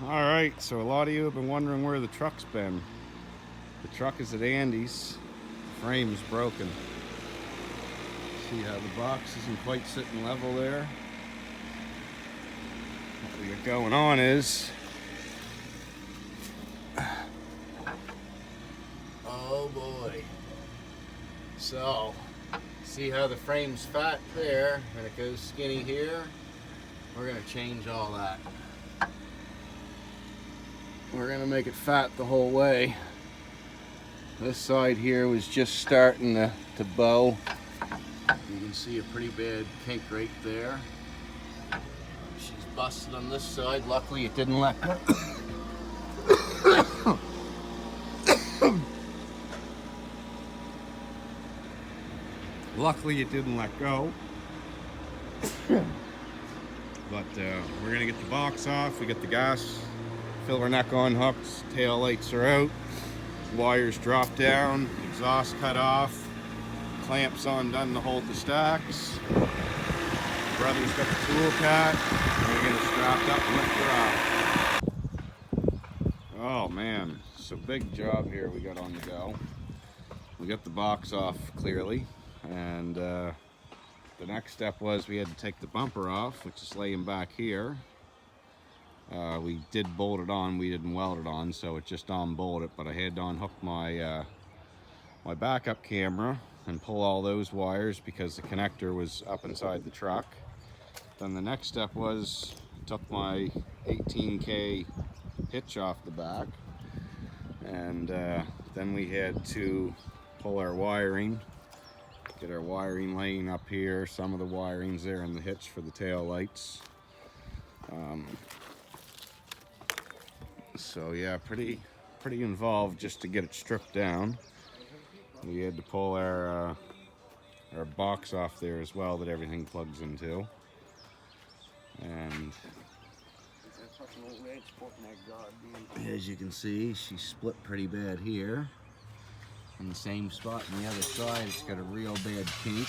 Alright, so a lot of you have been wondering where the truck's been. The truck is at Andy's. The frame's broken. See how the box isn't quite sitting level there? What we got going on is... Oh boy. So, see how the frame's fat there and it goes skinny here? We're going to change all that. We're going to make it fat the whole way. This side here was just starting to bow. You can see a pretty bad kink right there. She's busted on this side. Luckily it didn't let go. Luckily it didn't let go. But we're going to get the box off. We got the gas filler neck on hooks. Tail lights are out. Wires drop down. Exhaust cut off. Clamps undone to hold the stacks. Brother's got the tool cat. We're going to strap up and lift her up. Oh man, so big job here we got on the go. We got the box off clearly, and the next step was we had to take the bumper off, which is laying back here. We did bolt it on, we didn't weld it on, so it just unbolted, but I had to unhook my my backup camera and pull all those wires because the connector was up inside the truck. Then the next step was took my 18K hitch off the back, and then we had to pull our wiring, get our wiring laying up here. Some of the wiring's there in the hitch for the tail lights. So yeah, pretty involved just to get it stripped down. We had to pull our box off there as well that everything plugs into. And as you can see, she split pretty bad here. In the same spot on the other side, it's got a real bad kink.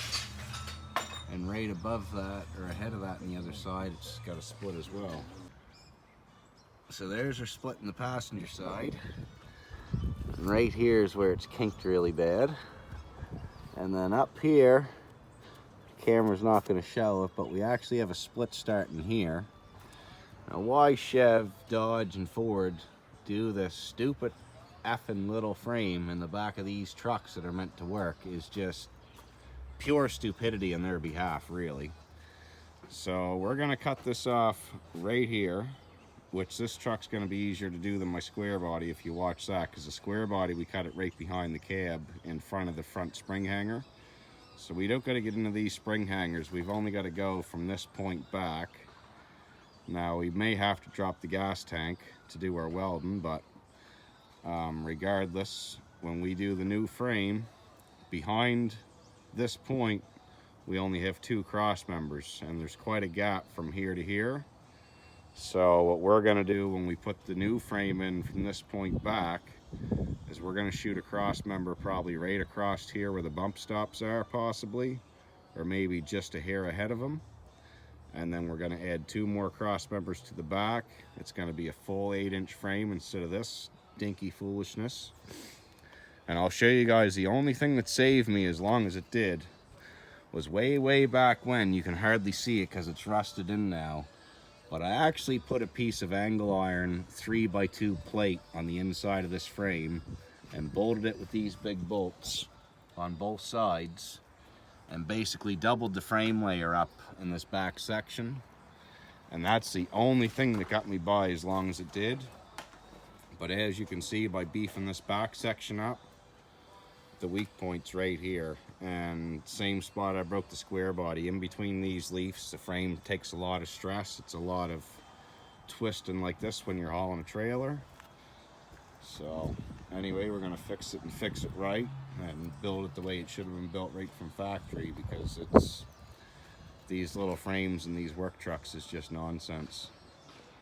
And right above that, or ahead of that on the other side, it's got a split as well. So there's our split in the passenger side. And right here is where it's kinked really bad. And then up here, the camera's not going to show it, but we actually have a split starting here. Now why Chev, Dodge, and Ford do this stupid effing little frame in the back of these trucks that are meant to work is just pure stupidity on their behalf, really. So we're going to cut this off right here, which this truck's going to be easier to do than my square body if you watch that, because the square body we cut it right behind the cab in front of the front spring hanger. So we don't got to get into these spring hangers. We've only got to go from this point back. Now we may have to drop the gas tank to do our welding, but regardless, when we do the new frame, behind this point we only have 2 cross members, and there's quite a gap from here to here. So what we're going to do when we put the new frame in from this point back is we're going to shoot a cross member probably right across here where the bump stops are, possibly, or maybe just a hair ahead of them. And then we're going to add 2 more cross members to the back. It's going to be a full 8-inch frame instead of this dinky foolishness. And I'll show you guys the only thing that saved me as long as it did was way back when. You can hardly see it because it's rusted in now. But I actually put a piece of angle iron 3x2 plate on the inside of this frame and bolted it with these big bolts on both sides, and basically doubled the frame layer up in this back section. And that's the only thing that got me by as long as it did. But as you can see, by beefing this back section up, the weak point's right here, and same spot I broke the square body. In between these leaves, the frame takes a lot of stress. It's a lot of twisting like this when you're hauling a trailer. So anyway, we're going to fix it and fix it right and build it the way it should have been built right from factory, because it's these little frames and these work trucks is just nonsense.